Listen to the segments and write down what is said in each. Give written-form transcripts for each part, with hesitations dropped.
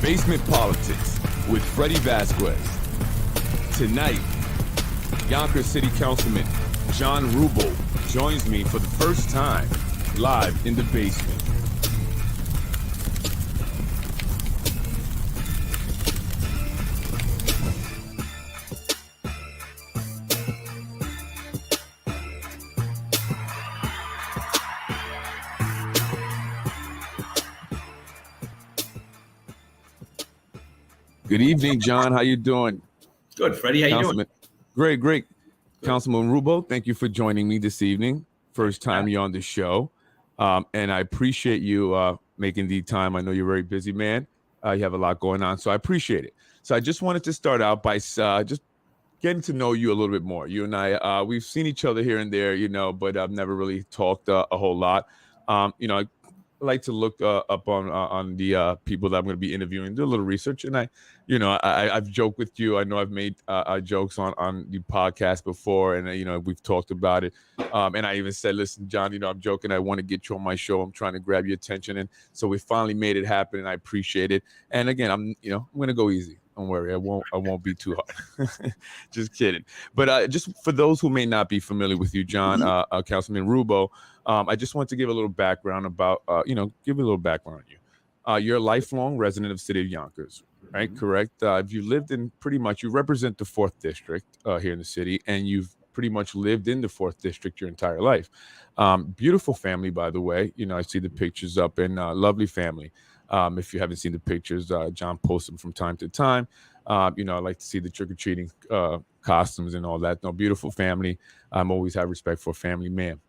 Basement Politics with Freddy Vazquez. Tonight, Yonkers City Councilman John Rubbo joins me for the first time live in the basement. Good evening, John. How you doing? Good, Freddie. How you doing? Great. Good. Councilman Rubbo, thank you for joining me this evening. First time you're on the show. And I appreciate you making the time. I know you're a very busy man. You have a lot going on, so I appreciate it. So I just wanted to start out by just getting to know you a little bit more. You and I, we've seen each other here and there, but I've never really talked a whole lot. I like to look up on the people that I'm going to be interviewing, do a little research. And I've joked with you. I know I've made jokes on the podcast before, and we've talked about it. And I even said, listen, John, I'm joking. I want to get you on my show. I'm trying to grab your attention, and so we finally made it happen, and I appreciate it. And again, I'm going to go easy. Don't worry, I won't be too hard. Just kidding. But just for those who may not be familiar with you, John, Councilman Rubbo, I just want to give a little background about, give a little background on you. You're a lifelong resident of the city of Yonkers, right? Mm-hmm. Correct. You lived in you represent the 4th District here in the city, and you've pretty much lived in the 4th District your entire life. Beautiful family, by the way. I see the pictures up, and lovely family. If you haven't seen the pictures, John posts them from time to time. I like to see the trick-or-treating costumes and all that. No, beautiful family. I'm always have respect for a family man.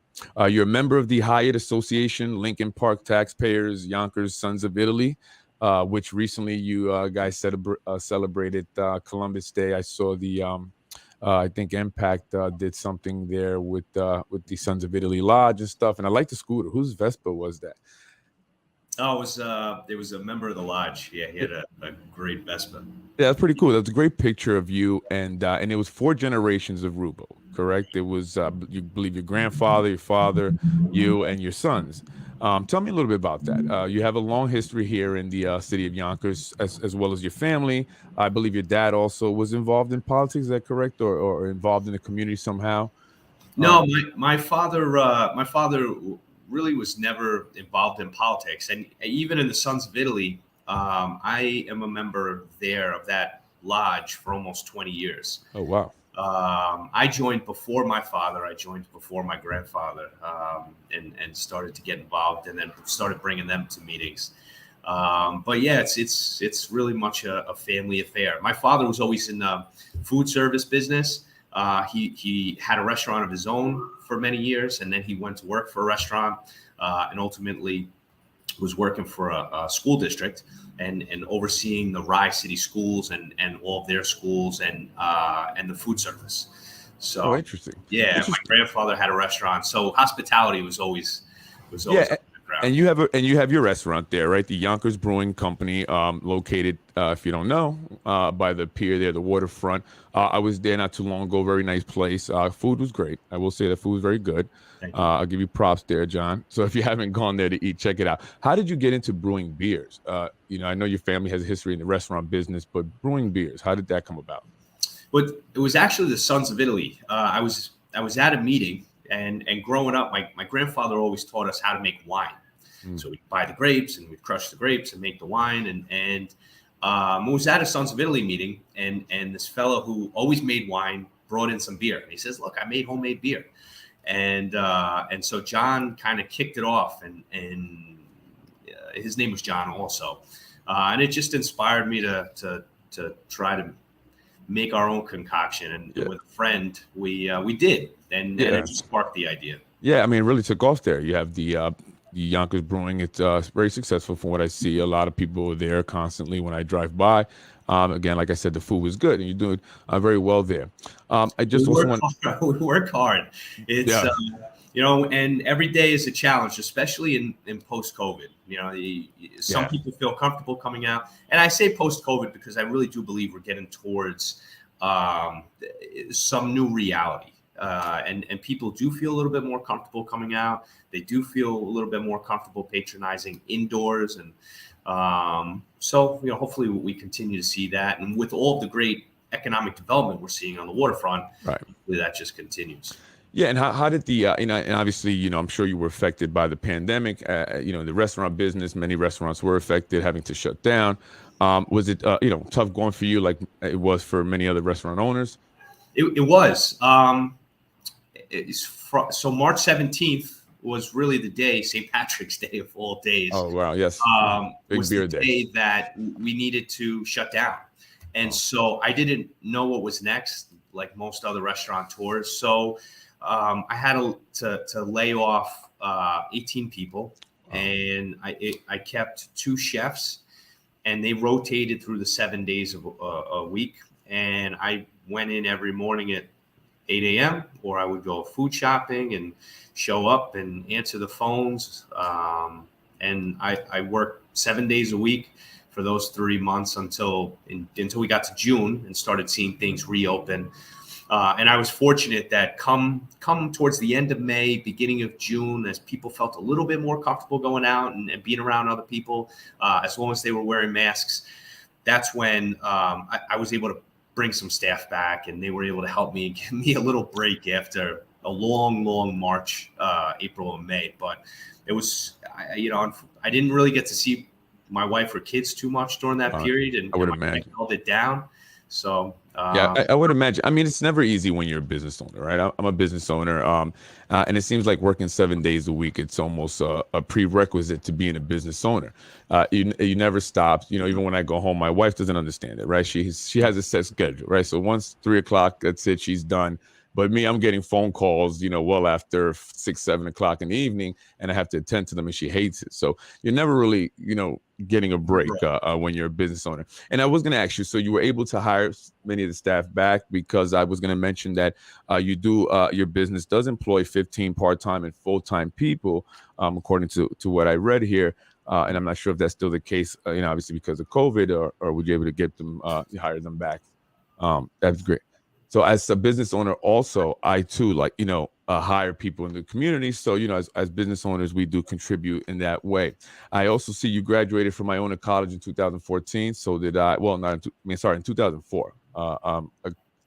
You're a member of the Hyatt Association, Lincoln Park Taxpayers, Yonkers Sons of Italy, which recently you guys celebrated Columbus Day. I saw the, I think Impact did something there with the Sons of Italy Lodge and stuff. And I like the scooter. Whose Vespa was that? Oh, it was a member of the lodge. Yeah, he had a great Vespa. Yeah, that's pretty cool. That's a great picture of you, and it was 4 generations of Rubbo, correct? It was, you believe, your grandfather, your father, you, and your sons. Tell me a little bit about that. You have a long history here in the city of Yonkers, as well as your family. I believe your dad also was involved in politics. Is that correct, or involved in the community somehow? No, my father really was never involved in politics, and even in the Sons of Italy, I am a member there of that lodge for almost 20 years. Oh, wow. I joined before my father. I joined before my grandfather, and started to get involved, and then started bringing them to meetings. But yeah, it's really much a family affair. My father was always in the food service business. He had a restaurant of his own for many years, and then he went to work for a restaurant, and ultimately was working for a school district and overseeing the Rye City schools and all of their schools and the food service. So interesting. Yeah, interesting. My grandfather had a restaurant, so hospitality was always. Yeah. And you have your restaurant there, right? The Yonkers Brewing Company, located, if you don't know, by the pier there, the waterfront. I was there not too long ago. Very nice place. Food was great. I will say the food was very good. I'll give you props there, John. So if you haven't gone there to eat, check it out. How did you get into brewing beers? I know your family has a history in the restaurant business, but brewing beers, how did that come about? Well, it was actually the Sons of Italy. I was at a meeting. And growing up, my grandfather always taught us how to make wine. So we'd buy the grapes and we'd crush the grapes and make the wine. And we was at a Sons of Italy meeting, and this fellow who always made wine brought in some beer. And he says, "Look, I made homemade beer." And so John kind of kicked it off, and his name was John also. And it just inspired me to try to make our own concoction. And with a friend, we did. And it just sparked the idea. Yeah, I mean, it really took off there. You have the Yonkers Brewing. It's very successful from what I see. A lot of people are there constantly when I drive by. Again, like I said, the food was good, and you're doing very well there. I just we work hard. It's and every day is a challenge, especially in post-COVID. Some people feel comfortable coming out, and I say post-COVID because I really do believe we're getting towards some new reality. And people do feel a little bit more comfortable coming out. They do feel a little bit more comfortable patronizing indoors. And So, hopefully we continue to see that. And with all of the great economic development we're seeing on the waterfront, Right. hopefully that just continues. Yeah, and how did the and obviously I'm sure you were affected by the pandemic. The restaurant business, many restaurants were affected, having to shut down. Was it tough going for you like it was for many other restaurant owners? It was. So March 17th was really the day, St. Patrick's Day of all days. Oh wow, yes, big Was beer the day. day that we needed to shut down. And so I didn't know what was next, like most other restaurateurs. So I had to lay off 18 people, and I kept 2 chefs, and they rotated through the 7 days of a week. And I went in every morning at 8 a.m., or I would go food shopping and show up and answer the phones. And I worked 7 days a week for those 3 months until we got to June and started seeing things reopen. And I was fortunate that come towards the end of May, beginning of June, as people felt a little bit more comfortable going out and being around other people, as long as they were wearing masks, that's when I was able to bring some staff back, and they were able to help me give me a little break after a long March, April, and May. But it was, I didn't really get to see my wife or kids too much during that period, and I would my imagine wife held it down. So I would imagine. I mean, it's never easy when you're a business owner, right? I'm a business owner, and it seems like working 7 days a week, it's almost a prerequisite to being a business owner. You never stop. Even when I go home, my wife doesn't understand it, right? She has a set schedule, right? So once 3 o'clock, that's it, she's done. But me, I'm getting phone calls, well after 6, 7 o'clock in the evening, and I have to attend to them, and she hates it. So you're never really, getting a break when you're a business owner. And I was going to ask you, so you were able to hire many of the staff back, because I was going to mention that your business does employ 15 part-time and full-time people, according to what I read here. And I'm not sure if that's still the case, obviously because of COVID, or would you able to get them, hire them back? That's great. So as a business owner, also, I too, hire people in the community. So, as business owners, we do contribute in that way. I also see you graduated from Iona College in 2014. So did I. Well, in 2004.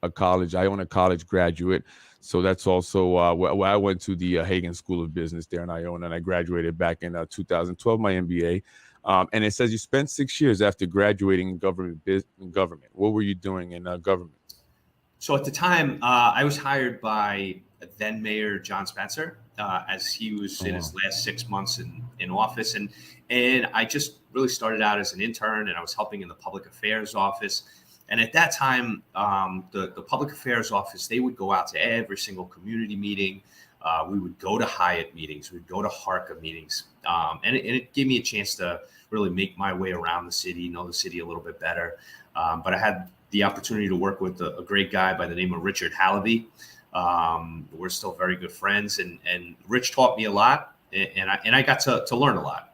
A college, Iona College graduate. So that's also where I went to the Hagen School of Business there in Iona, and I graduated back in 2012, my MBA. And it says you spent 6 years after graduating in government. What were you doing in government? So at the time, I was hired by then Mayor John Spencer, as he was in his last 6 months in office. And I just really started out as an intern, and I was helping in the public affairs office. And at that time, the public affairs office, they would go out to every single community meeting. We would go to Hyatt meetings. We'd go to HARCA meetings. And it gave me a chance to really make my way around the city, know the city a little bit better. But I had the opportunity to work with a great guy by the name of Richard Hallaby. We're still very good friends, and Rich taught me a lot, and I got to learn a lot,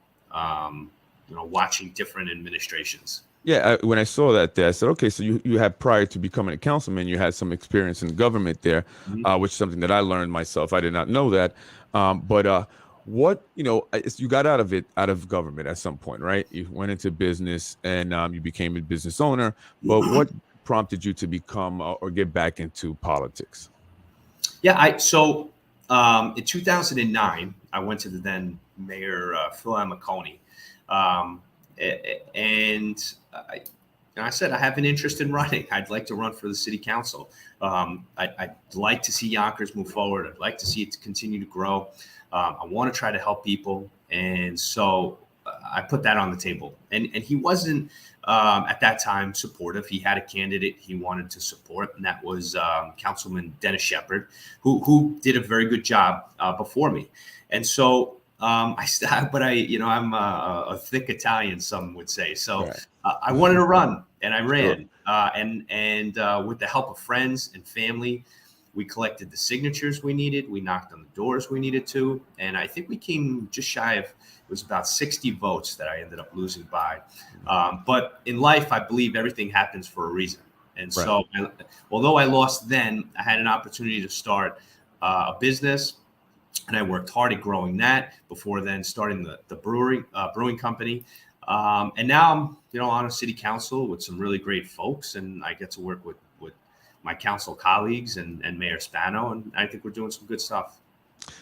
watching different administrations. Yeah, when I saw that there, I said, okay, so you had, prior to becoming a councilman, you had some experience in government there, which is something that I learned myself. I did not know that. But what, you got out of government at some point, right? You went into business, and you became a business owner. But what prompted you to become or get back into politics? Yeah, so in 2009, I went to the then Mayor Phil M. McConey, and I said I have an interest in running. I'd like to run for the city council. I'd like to see Yonkers move forward. I'd like to see it continue to grow. I want to try to help people, and so I put that on the table. And he wasn't at that time supportive. He had a candidate he wanted to support, and that was Councilman Dennis Shepard, who did a very good job before me. And so I'm a thick Italian, some would say. So Right. I wanted to run, and I ran. And with the help of friends and family, we collected the signatures we needed. We knocked on the doors we needed to. And I think we came just shy of, it was about 60 votes that I ended up losing by. But in life, I believe everything happens for a reason. And so although I lost then, I had an opportunity to start a business. And I worked hard at growing that before then starting the brewing company. And now I'm, on a city council with some really great folks, and I get to work with my council colleagues and Mayor Spano, and I think we're doing some good stuff.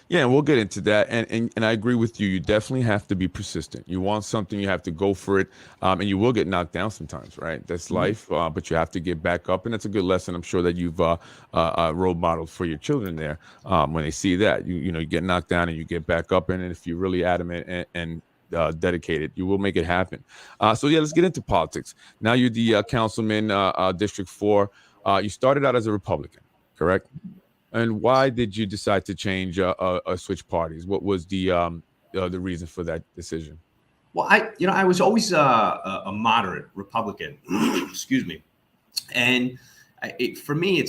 Yeah, and we'll get into that. And I agree with you. You definitely have to be persistent. You want something, you have to go for it. And you will get knocked down sometimes, right? That's life. But you have to get back up. And that's a good lesson. I'm sure that you've role modeled for your children there. When they see that, you get knocked down and you get back up. And if you're really adamant and dedicated, you will make it happen. So yeah, let's get into politics. Now you're the councilman, District 4. You started out as a Republican, correct? And why did you decide to change switch parties? What was the reason for that decision? Well, I was always a moderate Republican, excuse me, and for me,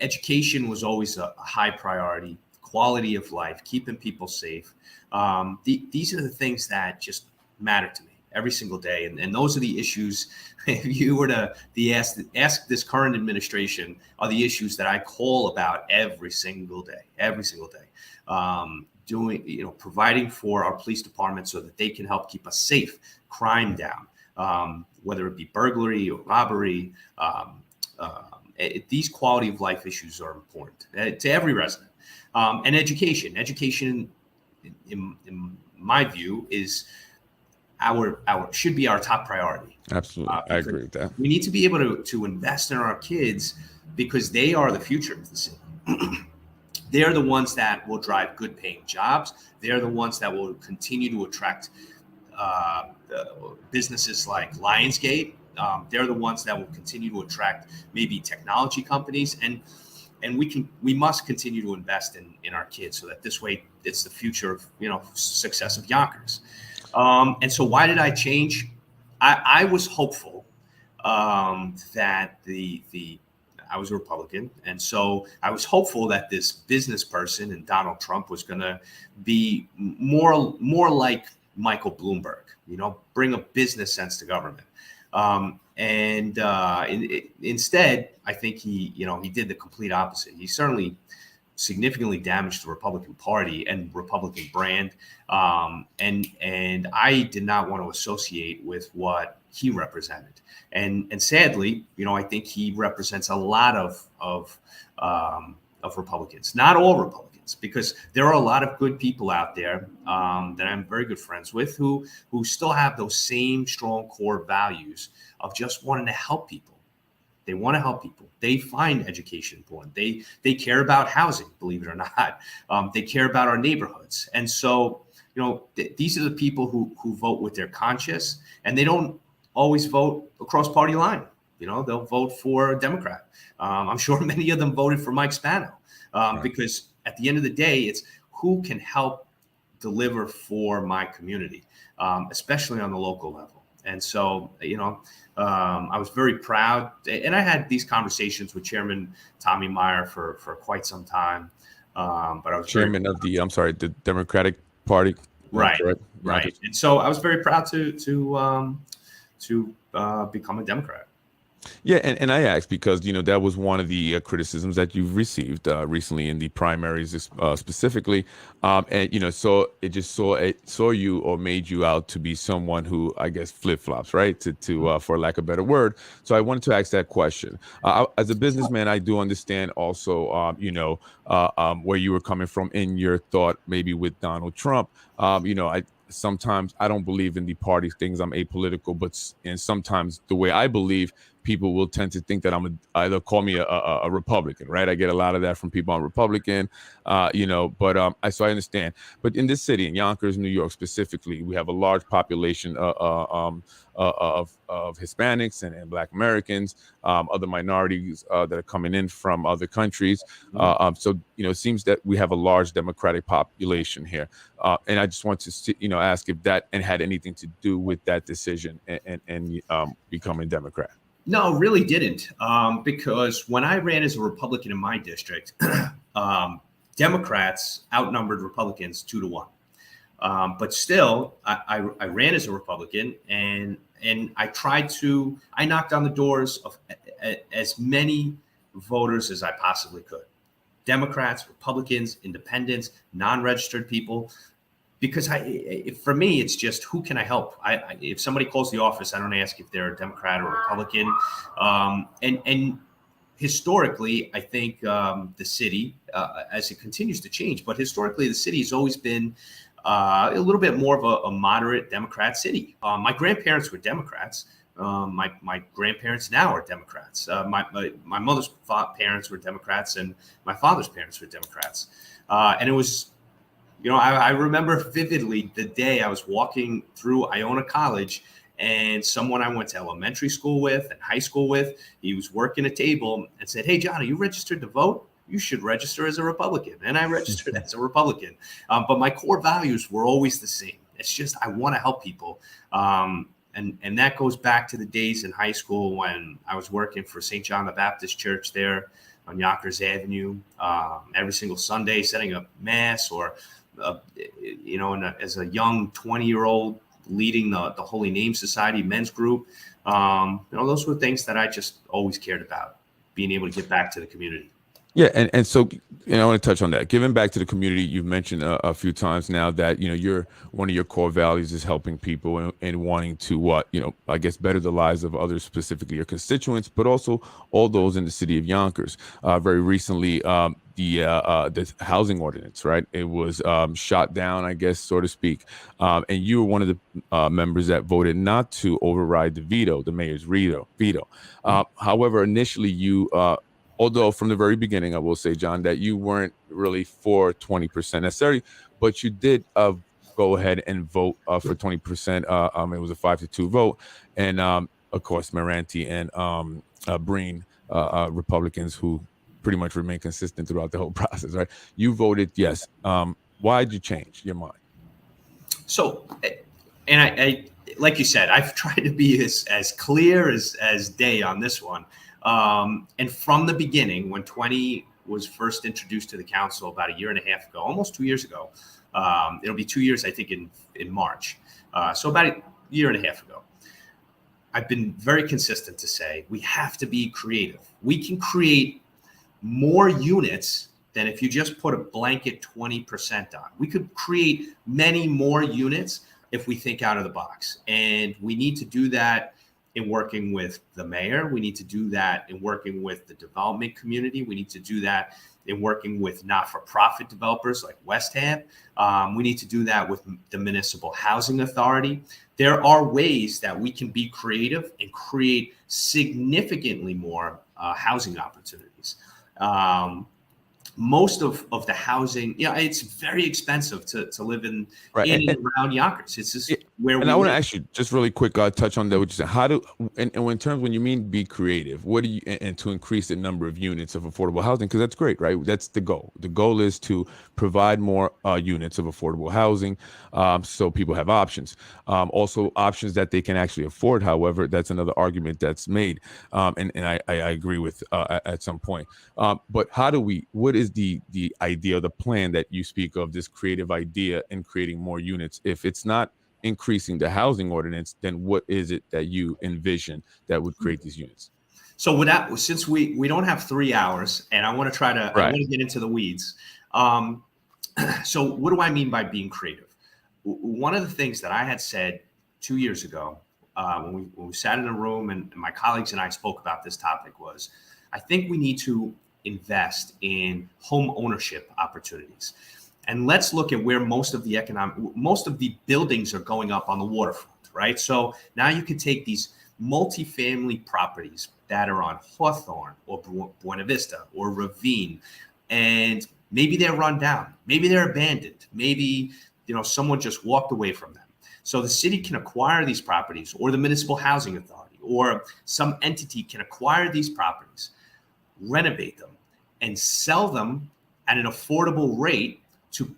education was always a high priority. Quality of life, keeping people safe. These are the things that just matter to me every single day, and those are the issues. If you were to ask this current administration, are the issues that I call about every single day. Providing for our police department so that they can help keep us safe, crime down, whether it be burglary or robbery. These quality of life issues are important to every resident. And education, in my view, is should be our top priority. Absolutely, I agree with that. We need to be able to invest in our kids because they are the future of the city. They are the ones that will drive good paying jobs. They are the ones that will continue to attract businesses like Lionsgate. They're the ones that will continue to attract maybe technology companies, and we must continue to invest in our kids so that this way it's the future of success of Yonkers. And so why did I change? I was hopeful that I was a Republican, and so I was hopeful that this business person and Donald Trump was going to be more like Michael Bloomberg, bring a business sense to government. Instead, I think he did the complete opposite. He certainly significantly damaged the Republican Party and Republican brand. And I did not want to associate with what he represented. And sadly, I think he represents a lot of Republicans, not all Republicans, because there are a lot of good people out there that I'm very good friends with who still have those same strong core values of just wanting to help people. They want to help people. They find education important. They care about housing, believe it or not. They care about our neighborhoods. And so, these are the people who vote with their conscience, and they don't always vote across party line. They'll vote for a Democrat. I'm sure many of them voted for Mike Spano because at the end of the day, it's who can help deliver for my community, especially on the local level. And so, I was very proud, and I had these conversations with Chairman Tommy Meyer for quite some time. But I was chairman of the Democratic Party, right? And so I was very proud to become a Democrat. Yeah, and I asked because that was one of the criticisms that you've received recently in the primaries, specifically, and so it just saw you or made you out to be someone who I guess flip flops, right? To for lack of a better word. So I wanted to ask that question. As a businessman, I do understand also, where you were coming from in your thought, maybe with Donald Trump. Sometimes I don't believe in the party things. I'm apolitical, and sometimes the way I believe, people will tend to think that they'll call me a Republican, right? I get a lot of that from people on Republican, but so I understand. But in this city, in Yonkers, New York specifically, we have a large population of Hispanics and Black Americans, other minorities that are coming in from other countries. So it seems that we have a large Democratic population here, and I just want to ask if that had anything to do with that decision and becoming Democrat. No, really didn't, because when I ran as a Republican in my district, Democrats outnumbered Republicans 2-1. But still, I ran as a Republican, and I knocked on the doors of as many voters as I possibly could. Democrats, Republicans, independents, non-registered people, because for me, it's just, who can I help? If somebody calls the office, I don't ask if they're a Democrat or Republican. And historically, I think the city, as it continues to change, but historically the city has always been a little bit more of a moderate Democrat city. My grandparents were Democrats. My grandparents now are Democrats. My mother's parents were Democrats, and my father's parents were Democrats. And it was, I remember vividly the day I was walking through Iona College, and someone I went to elementary school with and high school with, he was working a table and said, "Hey, John, are you registered to vote? You should register as a Republican." And I registered as a Republican. But my core values were always the same. It's just, I want to help people. And that goes back to the days in high school when I was working for St. John the Baptist Church there on Yonkers Avenue, every single Sunday, setting up mass, or, as a young 20-year-old, leading the Holy Name Society men's group. Those were things that I just always cared about, being able to get back to the community. Yeah, and so I want to touch on that. Giving back to the community, you've mentioned a few times now that you're, one of your core values is helping people and wanting to I guess better the lives of others, specifically your constituents, but also all those in the city of Yonkers. Very recently, the housing ordinance, right? It was shot down, I guess, so to speak. And you were one of the members that voted not to override the mayor's veto. However, initially you. Although from the very beginning, I will say, John, that you weren't really for 20% necessarily, but you did go ahead and vote for 20%. It was a 5-2 vote. And of course, Maranti and Breen, Republicans who pretty much remain consistent throughout the whole process, right? You voted yes. Why did you change your mind? So, and I like you said, I've tried to be as clear as day on this one. And from the beginning, when 20 was first introduced to the council about a year and a half ago, almost 2 years ago, it'll be 2 years, I think, in March. So about a year and a half ago, I've been very consistent to say we have to be creative. We can create more units than if you just put a blanket 20% on. We could create many more units if we think out of the box. And we need to do that in working with the mayor. We need to do that in working with the development community. We need to do that in working with not-for-profit developers like West Ham. We need to do that with the Municipal Housing Authority. There are ways that we can be creative and create significantly more housing opportunities. Most of the housing, it's very expensive to live in and around Yonkers. It's just where we. And I want to ask you just really quick, touch on that. Which is and in terms when you mean be creative, what do you and to increase the number of units of affordable housing? Because that's great, right? That's the goal. The goal is to provide more units of affordable housing, so people have options. Also options that they can actually afford. However, that's another argument that's made, and I agree with at some point. But how do we? What is the idea, the plan that you speak of, this creative idea in creating more units? If it's not increasing the housing ordinance, then what is it that you envision that would create these units? So since we don't have 3 hours, and I want to I want to get into the weeds. So what do I mean by being creative? One of the things that I had said 2 years ago, when we sat in a room and my colleagues and I spoke about this topic, was I think we need to invest in home ownership opportunities. And let's look at where most of the buildings are going up on the waterfront, right? So now you can take these multifamily properties that are on Hawthorne or Buena Vista or Ravine, and maybe they're run down, maybe they're abandoned, maybe someone just walked away from them. So the city can acquire these properties, or the Municipal Housing Authority, or some entity can acquire these properties, renovate them, and sell them at an affordable rate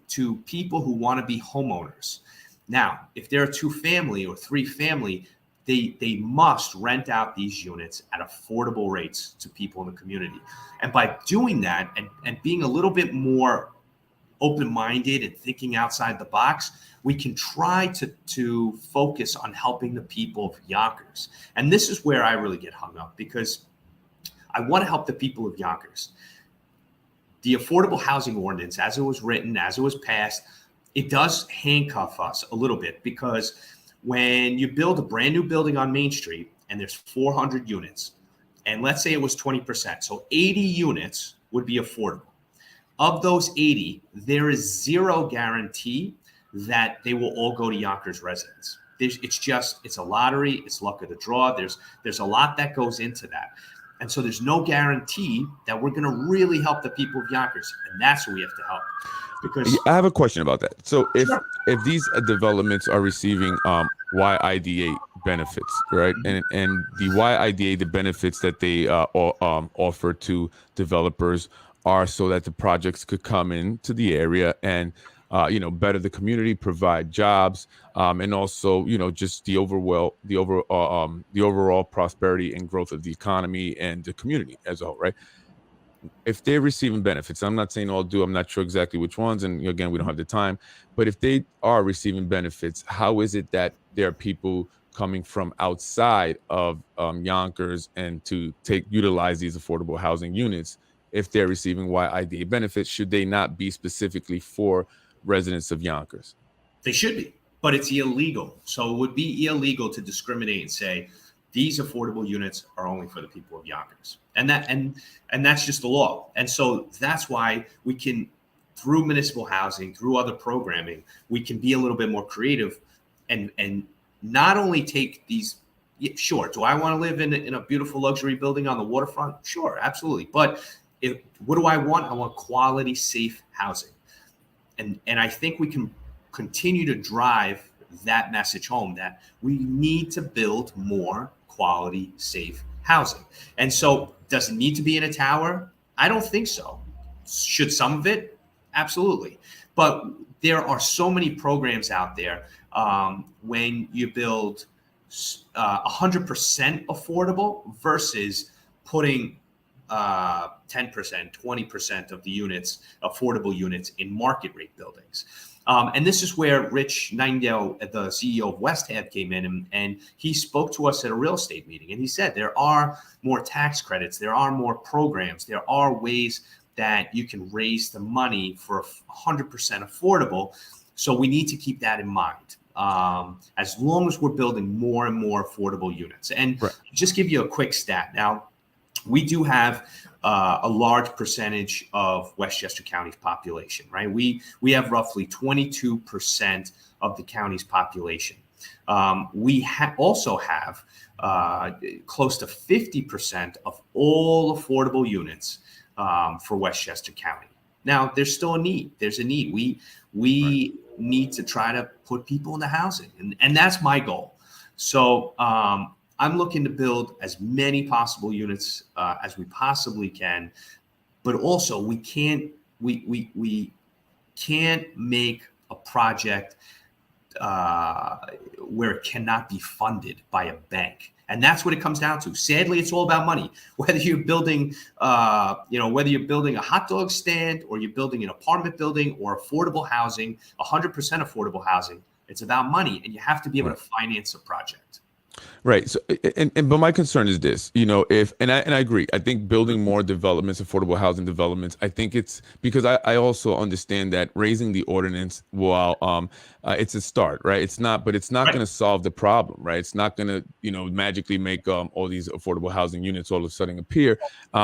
to people who want to be homeowners. Now, if they're a 2-family or 3-family, they must rent out these units at affordable rates to people in the community. And by doing that and being a little bit more open-minded and thinking outside the box, we can try to focus on helping the people of Yonkers. And this is where I really get hung up, because I want to help the people of Yonkers. The affordable housing ordinance, as it was written, as it was passed, it does handcuff us a little bit, because when you build a brand new building on Main Street and there's 400 units, and let's say it was 20%, so 80 units would be affordable. Of those 80, there is zero guarantee that they will all go to Yonkers residents. It's a lottery. It's luck of the draw. There's a lot that goes into that. And so there's no guarantee that we're going to really help the people of Yonkers. And that's who we have to help. Because I have a question about that. So Sure. if these developments are receiving YIDA benefits, right, and the YIDA, the benefits that they offer to developers are so that the projects could come into the area and better the community, provide jobs, and also just the overall prosperity and growth of the economy and the community as a whole, right? If they're receiving benefits, I'm not saying all do, I'm not sure exactly which ones, and again, we don't have the time, but if they are receiving benefits, how is it that there are people coming from outside of Yonkers and to utilize these affordable housing units? If they're receiving YIDA benefits, should they not be specifically for residents of Yonkers? They should be, but it's illegal. So it would be illegal to discriminate and say these affordable units are only for the people of Yonkers, and that's just the law. And so that's why we can, through municipal housing, through other programming, we can be a little bit more creative, and not only take these. Sure, do I want to live in a beautiful luxury building on the waterfront? Sure, absolutely. But what do I want? I want quality, safe housing. And I think we can continue to drive that message home, that we need to build more quality, safe housing. And so does it need to be in a tower? I don't think so. Should some of it? Absolutely. But there are so many programs out there when you build 100% affordable versus putting 10%, 20% of the units, affordable units, in market rate buildings. And this is where Rich Nightingale, the CEO of West Ave, came in, and he spoke to us at a real estate meeting. And he said there are more tax credits, there are more programs, there are ways that you can raise the money for 100% affordable. So we need to keep that in mind. As long as we're building more and more affordable units. And right. Just give you a quick stat. Now, we do have a large percentage of Westchester County's population, right? We have roughly 22% of the county's population. We also have close to 50% of all affordable units for Westchester County. Now, there's still a need. There's a need. We right. need to try to put people into housing, and that's my goal. So I'm looking to build as many possible units as we possibly can, but also we can't make a project where it cannot be funded by a bank. And that's what it comes down to. Sadly, it's all about money. Whether you're building, whether you're building a hot dog stand, or you're building an apartment building, or affordable housing, 100% affordable housing, it's about money, and you have to be able to finance a project. Right. So, but my concern is this, and I agree. I think building more developments, affordable housing developments, I think it's because I also understand that raising the ordinance, while it's a start, right? It's not right. going to solve the problem, right? It's not going to, magically make all these affordable housing units all of a sudden appear.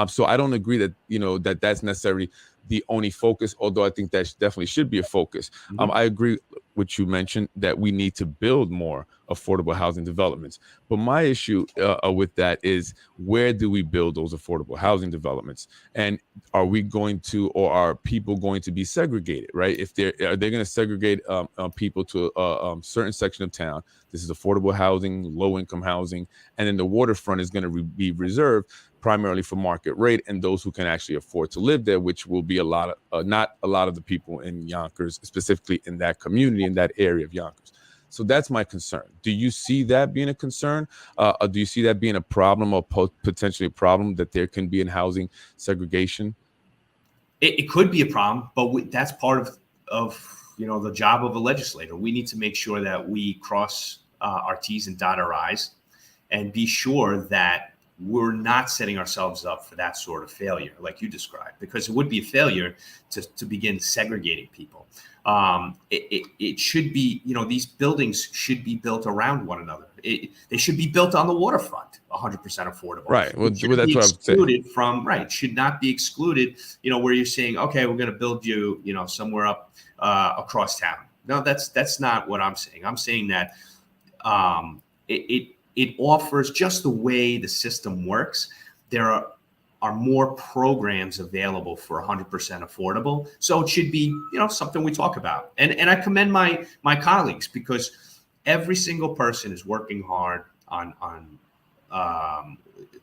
So I don't agree that that's necessarily the only focus, although I think that definitely should be a focus. Mm-hmm. I agree with you mentioned that we need to build more affordable housing developments. But my issue with that is, where do we build those affordable housing developments? And are we going to, or are people going to be segregated, right? If are they going to segregate people to a certain section of town? This is affordable housing, low income housing, and then the waterfront is going to be reserved primarily for market rate and those who can actually afford to live there, which will be not a lot of the people in Yonkers, specifically in that community, in that area of Yonkers. So that's my concern. Do you see that being a concern? Or do you see that being a problem, or potentially a problem, that there can be in housing segregation? It could be a problem, but that's part of the job of a legislator. We need to make sure that we cross our T's and dot our I's, and be sure that we're not setting ourselves up for that sort of failure like you described, because it would be a failure to begin segregating people. It should be, these buildings should be built around one another. They should be built on the waterfront, 100% affordable. Right. Well, that's what I'm saying. Right. Should not be excluded, where you're saying, okay, we're going to build you, somewhere up across town. No, that's not what I'm saying. I'm saying that it offers, just the way the system works, there are more programs available for 100% affordable. So it should be, something we talk about. And I commend my colleagues, because every single person is working hard on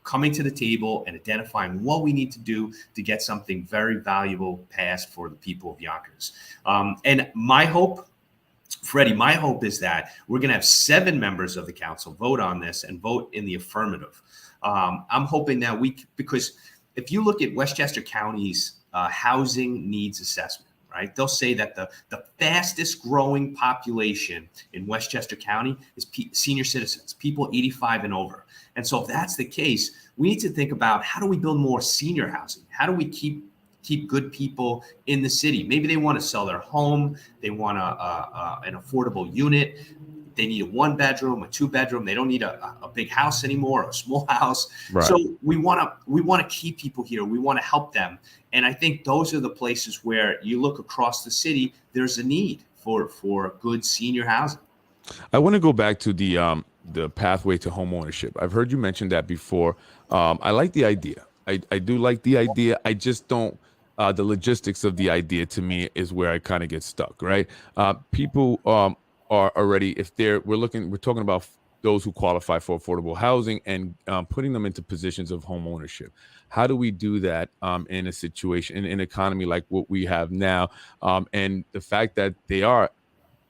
coming to the table and identifying what we need to do to get something very valuable passed for the people of Yonkers. And my hope, Freddie, my hope is that we're going to have 7 members of the council vote on this and vote in the affirmative. I'm hoping that because if you look at Westchester County's housing needs assessment, right, they'll say that the fastest growing population in Westchester County is senior citizens, people 85 and over. And so if that's the case, we need to think about, how do we build more senior housing? How do we keep good people in the city? Maybe they want to sell their home. They want an affordable unit. They need a 1-bedroom, a 2-bedroom. They don't need a big house anymore, or a small house. Right. So we want to keep people here. We want to help them. And I think those are the places where you look across the city, there's a need for good senior housing. I want to go back to the pathway to home ownership. I've heard you mention that before. I like the idea. I do like the idea. I just don't. The logistics of the idea, to me, is where I kind of get stuck. Right? People are already, we're talking about those who qualify for affordable housing and putting them into positions of home ownership. How do we do that in a situation, in an economy like what we have now, and the fact that they are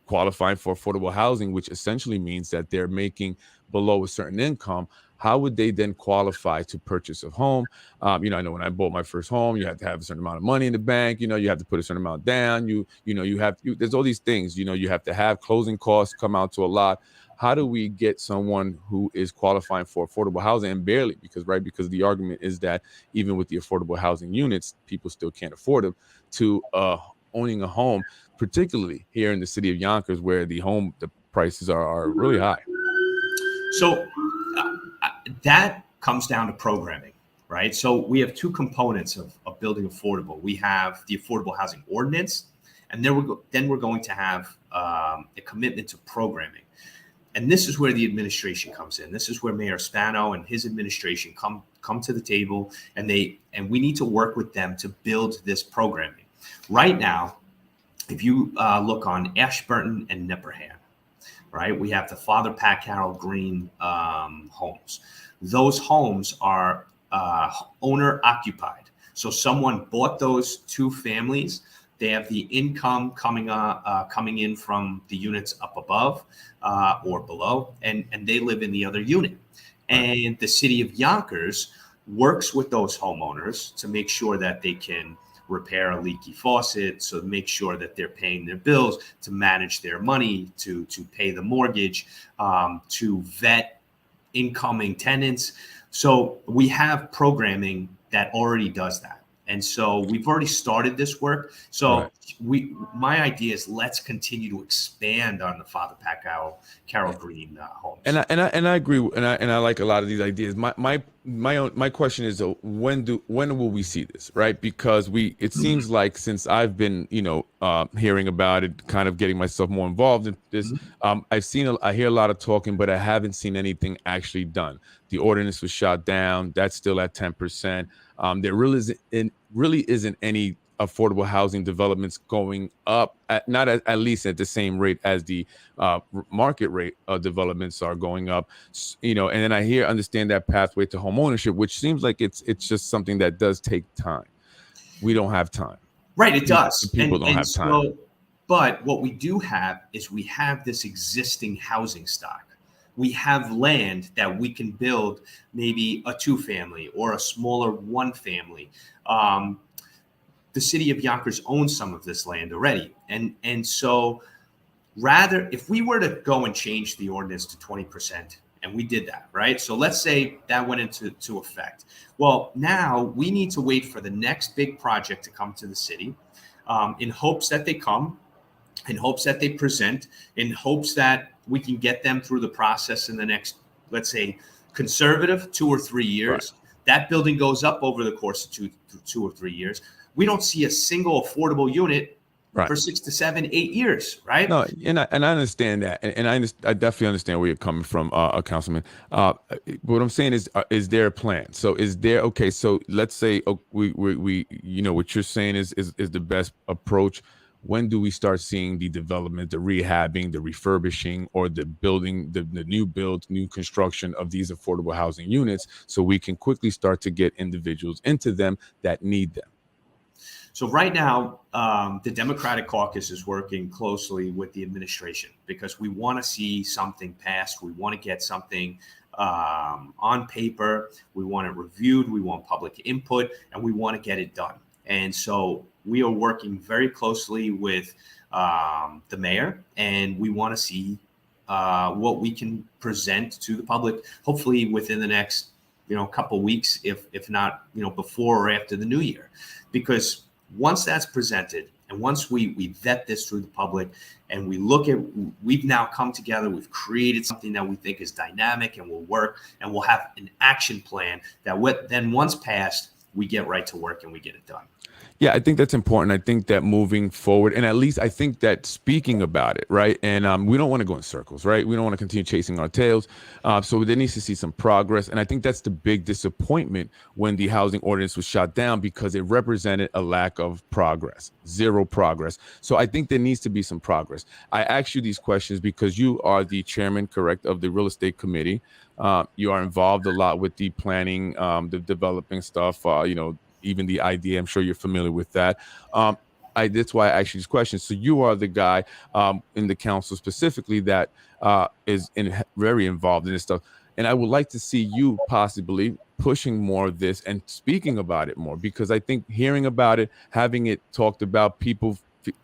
qualifying for affordable housing, which essentially means that they're making below a certain income? How would they then qualify to purchase a home? I know when I bought my first home, you have to have a certain amount of money in the bank. You have to put a certain amount down. There's all these things. You have to have closing costs come out to a lot. How do we get someone who is qualifying for affordable housing, and barely, because the argument is that even with the affordable housing units, people still can't afford them, to owning a home, particularly here in the city of Yonkers, where the prices are really high? So that comes down to programming, right? So we have 2 components of building affordable. We have the affordable housing ordinance, and then we're going to have a commitment to programming. And this is where the administration comes in. This is where Mayor Spano and his administration come to the table, and we need to work with them to build this programming. Right now, if you look on Ashburton and Nipperhan, right, we have the Father Pat Carroll Green homes. Those homes are owner occupied. So someone bought those 2 families. They have the income coming in from the units up above or below, and they live in the other unit. And the city of Yonkers works with those homeowners to make sure that they can repair a leaky faucet, so make sure that they're paying their bills, to manage their money, to pay the mortgage, to vet incoming tenants. So we have programming that already does that. And so we've already started this work. So my idea is, let's continue to expand on the Father Pat Carroll Green homes. And I agree, and I like a lot of these ideas. My question is, when will we see this, right? Because it seems like, since I've been hearing about it, kind of getting myself more involved in this, I hear a lot of talking, but I haven't seen anything actually done. The ordinance was shot down. That's still at 10%. There really isn't any affordable housing developments going up, at least at the same rate as the market rate of developments are going up. And then I understand that pathway to home ownership, which seems like it's just something that does take time. We don't have time. Right, it does. People don't have time. But what we do have is we have this existing housing stock. We have land that we can build maybe a 2-family or a smaller 1-family. The city of Yonkers owns some of this land already. And so if we were to go and change the ordinance to 20% And we did that, right? So let's say that went into effect. Well, now we need to wait for the next big project to come to the city, in hopes that they come, in hopes that they present, in hopes that we can get them through the process in the next, let's say, conservative 2 or 3 years. Right. That building goes up over the course of two or 3 years. We don't see a single affordable unit for 6 to 7, 8 years, right? No, and I understand that, and I definitely understand where you're coming from, Councilman. What I'm saying is there a plan? So is there, okay? So let's say we what you're saying is the best approach. When do we start seeing the development, the rehabbing, the refurbishing, or the building, the new build, new construction of these affordable housing units, so we can quickly start to get individuals into them that need them? So right now, the Democratic caucus is working closely with the administration because we want to see something passed. We want to get something on paper. We want it reviewed. We want public input, and we want to get it done. And so we are working very closely with the mayor, and we want to see what we can present to the public, hopefully within the next couple weeks, if not before or after the new year, because once that's presented and once we vet this through the public and we look at, we've now come together, we've created something that we think is dynamic and will work, and we'll have an action plan that then once passed, we get right to work and we get it done. Yeah, I think that's important. I think that moving forward, and at least I think that speaking about it, right? And we don't want to go in circles, right? We don't want to continue chasing our tails. So there needs to see some progress. And I think that's the big disappointment when the housing ordinance was shot down, because it represented a lack of progress, zero progress. So I think there needs to be some progress. I ask you these questions because you are the chairman, correct, of the real estate committee. You are involved a lot with the planning, the developing stuff, even the idea. I'm sure you're familiar with that. That's why I asked you these questions. So you are the guy in the council specifically that is very involved in this stuff. And I would like to see you possibly pushing more of this and speaking about it more, because I think hearing about it, having it talked about, people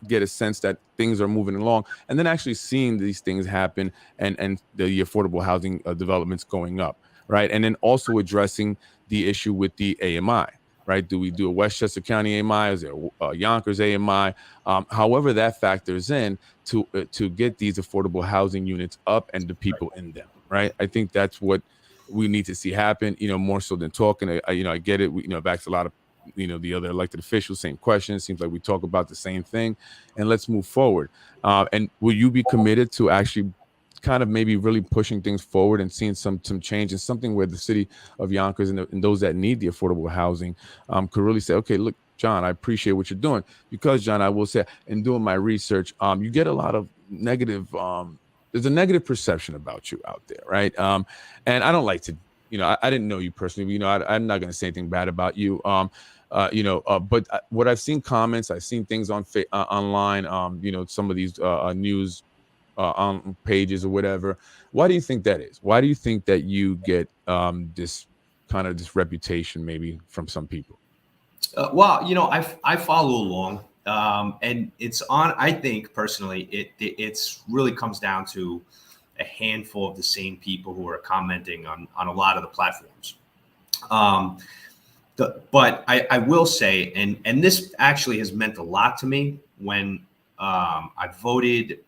get a sense that things are moving along, and then actually seeing these things happen and the affordable housing developments going up, right? And then also addressing the issue with the AMI. Right? Do we do a Westchester County AMI? Is there a Yonkers AMI? However that factors in to get these affordable housing units up and the people in them, right? I think that's what we need to see happen, more so than talking. I get it. I've asked a lot of, the other elected officials, same question. It seems like we talk about the same thing, and let's move forward. And will you be committed to actually kind of maybe really pushing things forward and seeing some change, and something where the city of Yonkers and those that need the affordable housing could really say, okay, look, John, I appreciate what you're doing, because John, I will say, in doing my research, you get a lot of negative, there's a negative perception about you out there, right? And I don't like to, I didn't know you personally, I'm not going to say anything bad about you. But what I've seen comments, I've seen things on online, some of these news on pages or whatever. Why do you think that is? Why do you think that you get this reputation maybe from some people? Well, I follow along, and it's on. I think personally, it's really comes down to a handful of the same people who are commenting on a lot of the platforms. But I will say, and this actually has meant a lot to me when I voted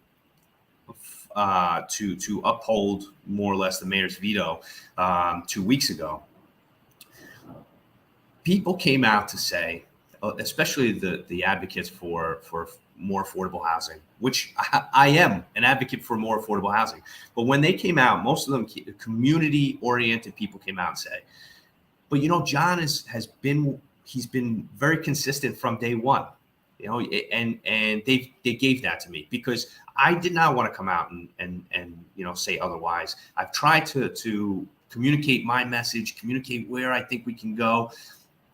to uphold more or less the mayor's veto 2 weeks ago. People came out to say, especially the advocates for more affordable housing, which I am an advocate for more affordable housing. But when they came out, most of them community-oriented people came out and say, but John he's been very consistent from day one. And they gave that to me because I did not want to come out and say otherwise. I've tried to communicate my message, communicate where I think we can go,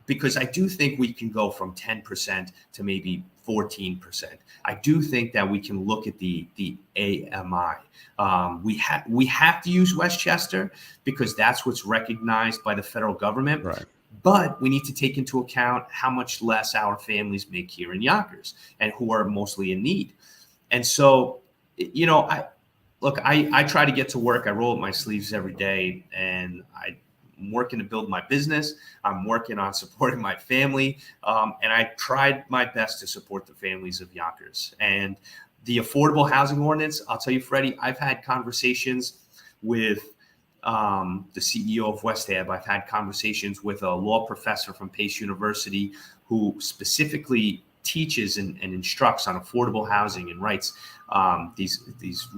because I do think we can go from 10% to maybe 14%. I do think that we can look at the AMI. We have to use Westchester because that's what's recognized by the federal government. Right. But we need to take into account how much less our families make here in Yonkers and who are mostly in need. And so, look, I try to get to work. I roll up my sleeves every day, and I'm working to build my business. I'm working on supporting my family, and I tried my best to support the families of Yonkers. And the affordable housing ordinance, I'll tell you, Freddie, I've had conversations with the CEO of West Ave. I've had conversations with a law professor from Pace University who specifically teaches and instructs on affordable housing and writes these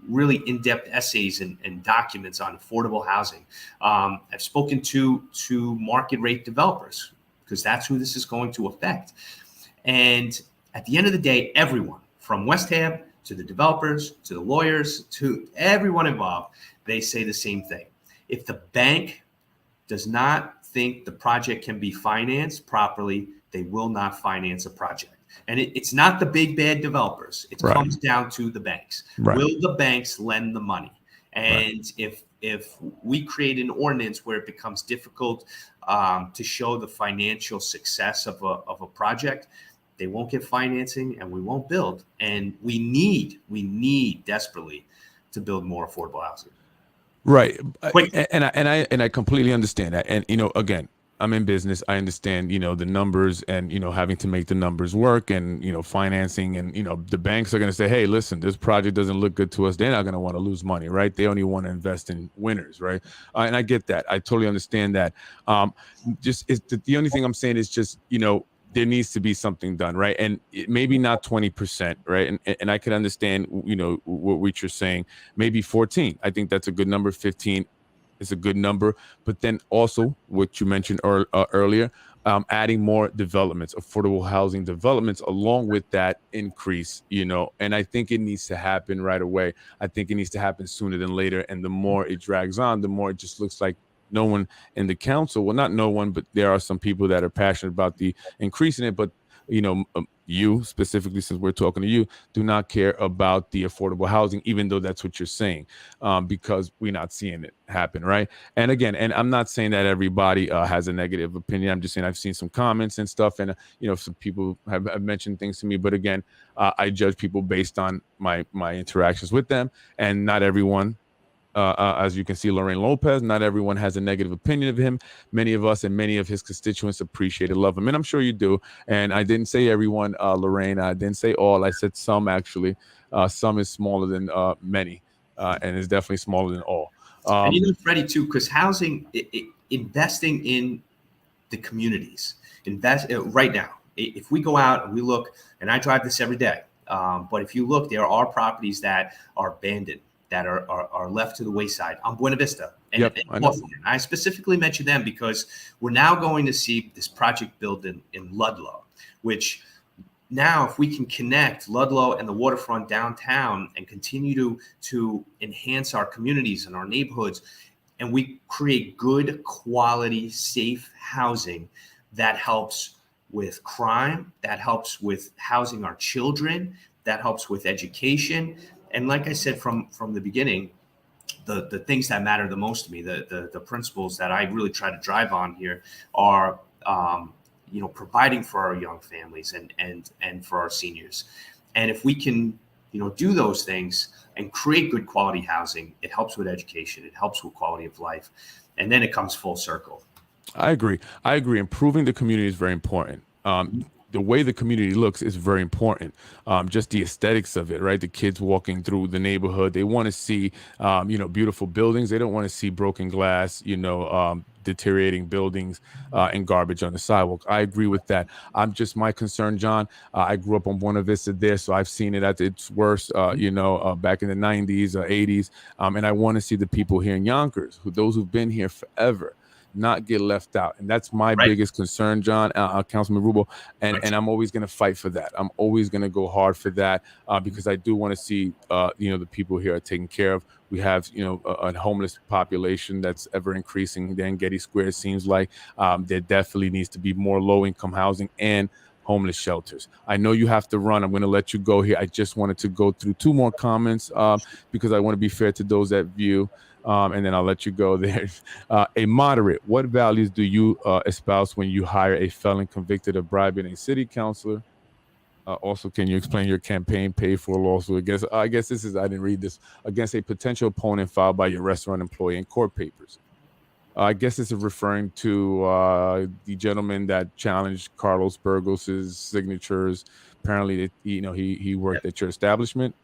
really in-depth essays and documents on affordable housing. I've spoken to market rate developers because that's who this is going to affect. And at the end of the day, everyone from West Ave to the developers, to the lawyers, to everyone involved, they say the same thing. If the bank does not think the project can be financed properly, they will not finance a project. And it's not the big bad developers. It comes down to the banks. Will the banks lend the money? And if we create an ordinance where it becomes difficult to show the financial success of a project, they won't get financing and we won't build. And we need desperately to build more affordable housing. Right. And I completely understand that. And, again, I'm in business. I understand, the numbers and, having to make the numbers work and, financing and, the banks are going to say, hey, listen, this project doesn't look good to us. They're not going to want to lose money, right? They only want to invest in winners, right? And I get that. I totally understand that. The only thing I'm saying is just, there needs to be something done, right? And maybe not 20%, right? And I can understand, what you're saying. Maybe 14. I think that's a good number. 15 is a good number. But then also what you mentioned earlier, adding more developments, affordable housing developments along with that increase, and I think it needs to happen right away. I think it needs to happen sooner than later. And the more it drags on, the more it just looks like no one in the council, well, not no one, but there are some people that are passionate about the increasing it. But, you specifically, since we're talking to you, do not care about the affordable housing, even though that's what you're saying, because we're not seeing it happen. Right. And again, and I'm not saying that everybody has a negative opinion. I'm just saying I've seen some comments and stuff. And, some people have mentioned things to me. But again, I judge people based on my interactions with them, and not everyone. As you can see, Lorraine Lopez, not everyone has a negative opinion of him. Many of us and many of his constituents appreciate and love him. And I'm sure you do. And I didn't say everyone, Lorraine. I didn't say all. I said some, actually. Some is smaller than many, and is definitely smaller than all. And Freddie, too, because housing, investing in the communities, right now. If we go out and we look, and I drive this every day, but if you look, there are properties that are abandoned, that are left to the wayside on Buena Vista. And I specifically mention them because we're now going to see this project build in Ludlow, which now if we can connect Ludlow and the waterfront downtown and continue to enhance our communities and our neighborhoods, and we create good quality, safe housing that helps with crime, that helps with housing our children, that helps with education. And like I said from the beginning, the things that matter the most to me, the principles that I really try to drive on here are, providing for our young families and for our seniors. And if we can, do those things and create good quality housing, it helps with education, it helps with quality of life, and then it comes full circle. I agree. Improving the community is very important. The way the community looks is very important. Just the aesthetics of it, right? The kids walking through the neighborhood, they want to see, beautiful buildings. They don't want to see broken glass, deteriorating buildings and garbage on the sidewalk. I agree with that. My concern, John, I grew up on Buena Vista there, so I've seen it at its worst, back in the 90s or 80s. And I want to see the people here in Yonkers, those who've been here forever, not get left out. And that's my biggest concern, John, Councilman Rubbo. And I'm always going to fight for that. I'm always going to go hard for that because I do want to see, the people here are taken care of. We have, a homeless population that's ever increasing. Then Getty Square, it seems like there definitely needs to be more low-income housing and homeless shelters. I know you have to run. I'm going to let you go here. I just wanted to go through two more comments because I want to be fair to those that view. And then I'll let you go there. A moderate, what values do you espouse when you hire a felon convicted of bribing a city councilor? Also, can you explain your campaign paid for lawsuit against? I guess this is, I didn't read this, against a potential opponent filed by your restaurant employee in court papers. I guess this is referring to the gentleman that challenged Carlos Burgos's signatures. Apparently, he worked at your establishment.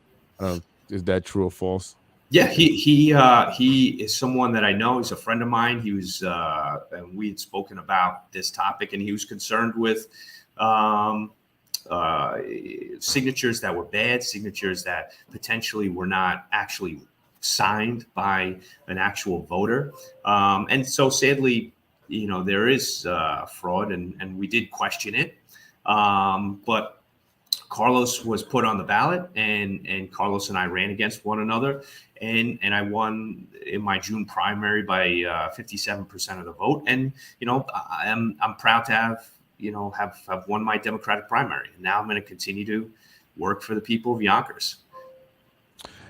Is that true or false? Yeah, he is someone that I know. He's a friend of mine. He was, and we had spoken about this topic, and he was concerned with signatures that were bad, signatures that potentially were not actually signed by an actual voter. And so sadly, there is fraud, and we did question it. But Carlos was put on the ballot, and Carlos and I ran against one another, and I won in my June primary by 57% of the vote. And I'm proud to have won my Democratic primary, and now I'm going to continue to work for the people of Yonkers.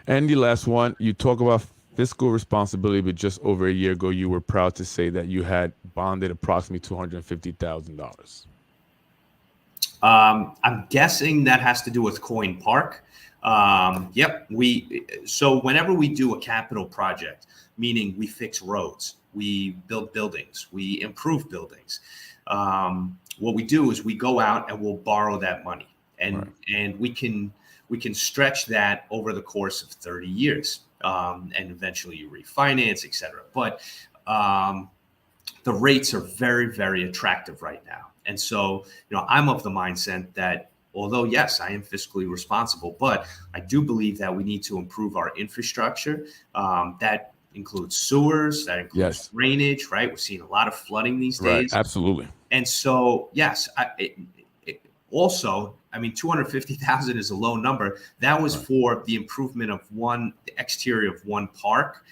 And the last one, you talk about fiscal responsibility, but just over a year ago, you were proud to say that you had bonded approximately $250,000. I'm guessing that has to do with Coyne Park. Yep. So whenever we do a capital project, meaning we fix roads, we build buildings, we improve buildings, what we do is we go out and we'll borrow that money, and we can stretch that over the course of 30 years, and eventually you refinance, et cetera. But the rates are very, very attractive right now. And so, I'm of the mindset that although, yes, I am fiscally responsible, but I do believe that we need to improve our infrastructure. That includes sewers, that includes drainage, right? We're seeing a lot of flooding these days. Absolutely. And so, yes, also, I mean, 250,000 is a low number. That was for the improvement of the exterior of one park.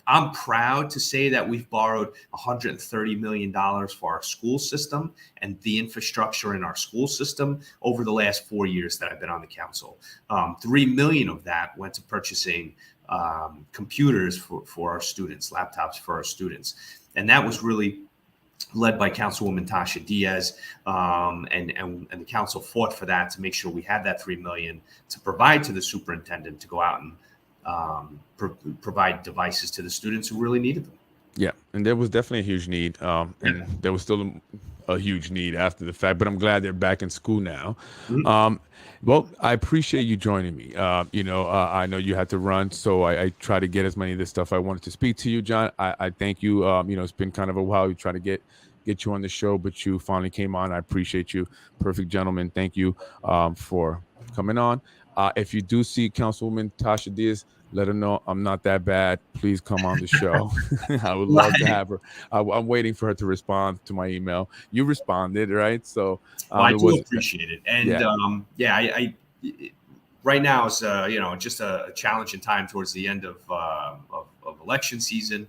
I'm proud to say that we've borrowed $130 million for our school system and the infrastructure in our school system over the last 4 years that I've been on the council. $3 million of that went to purchasing computers for our students, laptops for our students. And that was really led by Councilwoman Tasha Diaz, and the council fought for that to make sure we had that $3 million to provide to the superintendent to go out and provide devices to the students who really needed them. Yeah, and there was definitely a huge need, and there was still a huge need after the fact. But I'm glad they're back in school now. Mm-hmm. Well, I appreciate you joining me. I know you had to run, so I try to get as many of this stuff I wanted to speak to you, John. I thank you. It's been kind of a while. We try to get you on the show, but you finally came on. I appreciate you. Perfect gentleman. Thank you for coming on. If you do see Councilwoman Tasha Diaz, let her know I'm not that bad. Please come on the show. I would love to have her. I'm waiting for her to respond to my email. You responded, right? So I do appreciate it. And I right now is just a challenging time towards the end of election season.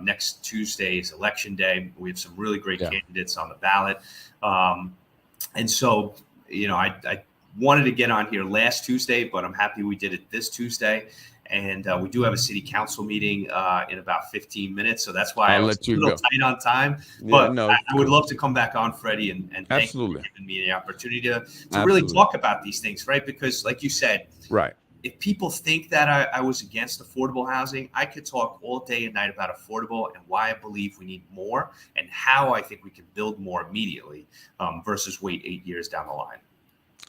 Next Tuesday is election day. We have some really great candidates on the ballot, and so I wanted to get on here last Tuesday, but I'm happy we did it this Tuesday. And we do have a city council meeting in about 15 minutes. So that's why I was a little tight on time. But I would love to come back on, Freddie, and thank you for giving me the opportunity to really talk about these things, right? Because like you said, if people think that I was against affordable housing, I could talk all day and night about affordable and why I believe we need more and how I think we can build more immediately versus wait 8 years down the line.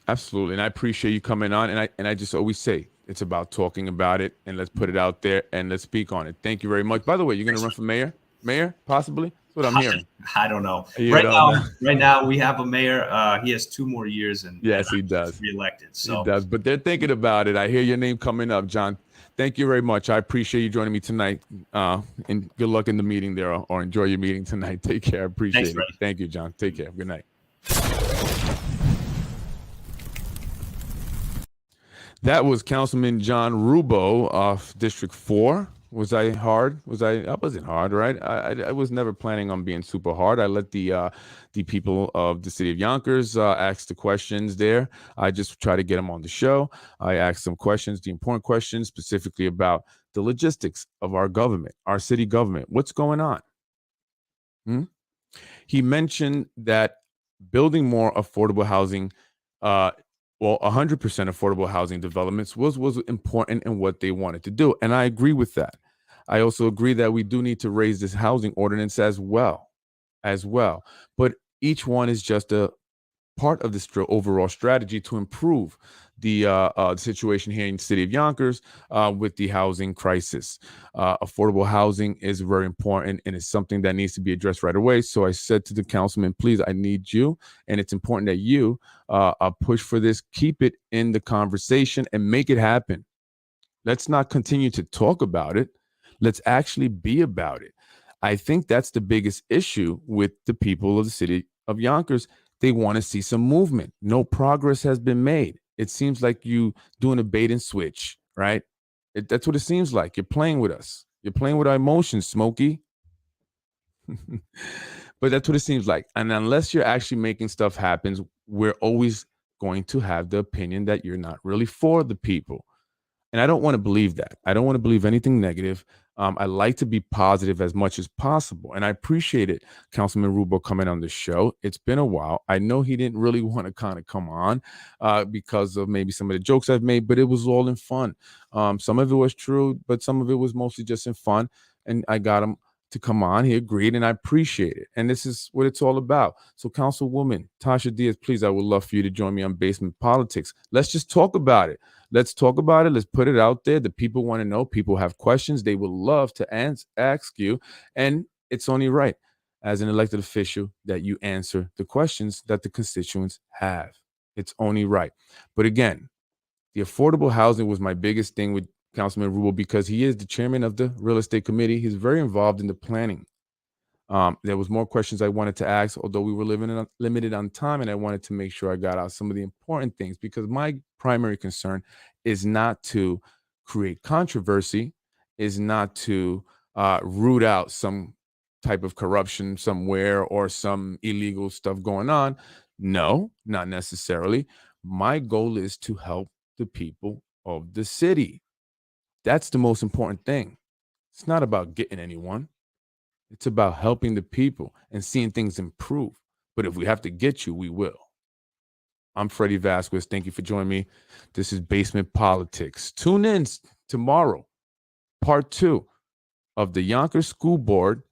Absolutely. And I appreciate you coming on. And I just always say it's about talking about it, and let's put it out there and let's speak on it. Thank you very much. By the way, you're going to run for mayor? Mayor, possibly? That's what I'm hearing. I don't know. Right now we have a mayor. He has 2 more years, and he does. Reelected. So he does. But they're thinking about it. I hear your name coming up, John. Thank you very much. I appreciate you joining me tonight. And good luck in the meeting there, or enjoy your meeting tonight. Take care. I appreciate it. Freddy. Thank you, John. Take care. Good night. That was Councilman John Rubbo of District 4. Was I hard? I wasn't hard, right? I was never planning on being super hard. I let the people of the city of Yonkers ask the questions there. I just try to get them on the show. I asked some questions, the important questions, specifically about the logistics of our government, our city government. What's going on? He mentioned that building more affordable housing well, 100% affordable housing developments was important in what they wanted to do, and I agree with that. I also agree that we do need to raise this housing ordinance as well, But each one is just a part of this overall strategy to improve the situation here in the city of Yonkers with the housing crisis. Affordable housing is very important and it's something that needs to be addressed right away. So I said to the councilman, please, I need you, and it's important that you push for this, keep it in the conversation and make it happen. Let's not continue to talk about it. Let's actually be about it. I think that's the biggest issue with the people of the city of Yonkers. They want to see some movement. No progress has been made. It seems like you doing a bait and switch, right? That's what it seems like. You're playing with us. You're playing with our emotions, Smokey. But that's what it seems like. And unless you're actually making stuff happen, we're always going to have the opinion that you're not really for the people. And I don't want to believe that. I don't want to believe anything negative. I like to be positive as much as possible. And I appreciate it, Councilman Rubbo, coming on the show. It's been a while. I know he didn't really want to kind of come on because of maybe some of the jokes I've made, but it was all in fun. Some of it was true, but some of it was mostly just in fun. And I got him to come on. He agreed, and I appreciate it. And this is what it's all about. So, Councilwoman Tasha Diaz, please, I would love for you to join me on Basement Politics. Let's just talk about it. Let's talk about it. Let's put it out there. The people want to know. People have questions. They would love to ask you. And it's only right, as an elected official, that you answer the questions that the constituents have. It's only right. But again, the affordable housing was my biggest thing with Councilman Rubbo because he is the chairman of the real estate committee. He's very involved in the planning. There was more questions I wanted to ask, although we were limited on time, and I wanted to make sure I got out some of the important things because my primary concern is not to create controversy, is not to root out some type of corruption somewhere or some illegal stuff going on. No, not necessarily. My goal is to help the people of the city. That's the most important thing. It's not about getting anyone. It's about helping the people and seeing things improve. But if we have to get you, we will. I'm Freddy Vazquez. Thank you for joining me. This is Basement Politics. Tune in tomorrow, part 2 of the Yonkers School Board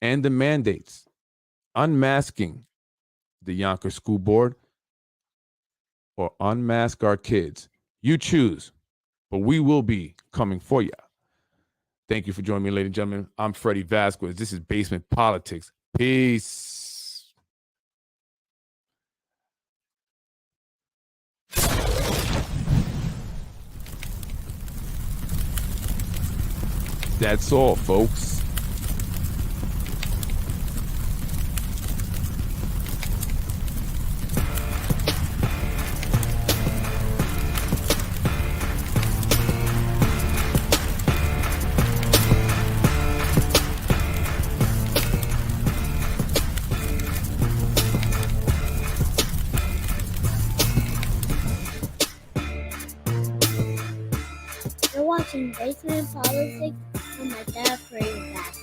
and the mandates. Unmasking the Yonkers School Board or unmask our kids. You choose, but we will be coming for you. Thank you for joining me, ladies and gentlemen. I'm Freddy Vazquez. This is Basement Politics. Peace. That's all, folks. You're watching Basement Politics with my dad, Freddy Vazquez.